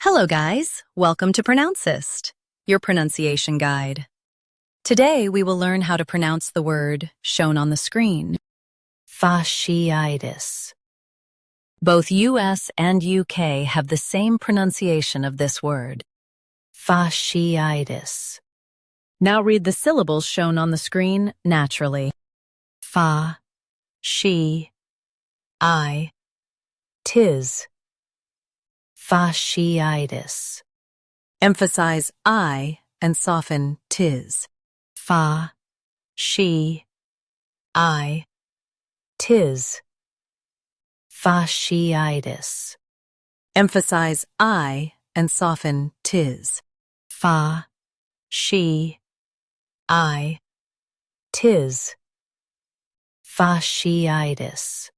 Hello guys, welcome to Pronouncist, your pronunciation guide. Today we will learn how to pronounce the word shown on the screen, fasciitis. Both US and UK have the same pronunciation of this word, fasciitis. Now read the syllables shown on the screen naturally. Fa, she, I, tis. Fasciitis. Emphasize I and soften tis. Fa, she, I, tis. Fasciitis. Emphasize I and soften tis. Fa, she, I, tis. Fasciitis.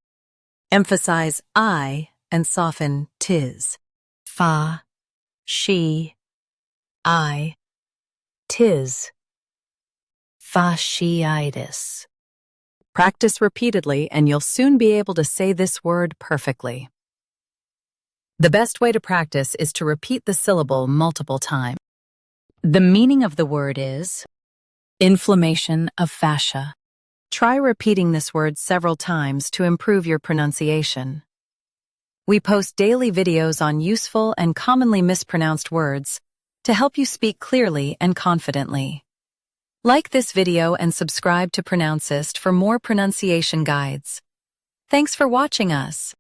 Emphasize I and soften tis. Fa, she, I, tis. Fasciitis. Practice repeatedly and you'll soon be able to say this word perfectly. The best way to practice is to repeat the syllable multiple times. The meaning of the word is inflammation of fascia. Try repeating this word several times to improve your pronunciation. We post daily videos on useful and commonly mispronounced words to help you speak clearly and confidently. Like this video and subscribe to Pronouncist for more pronunciation guides. Thanks for watching us.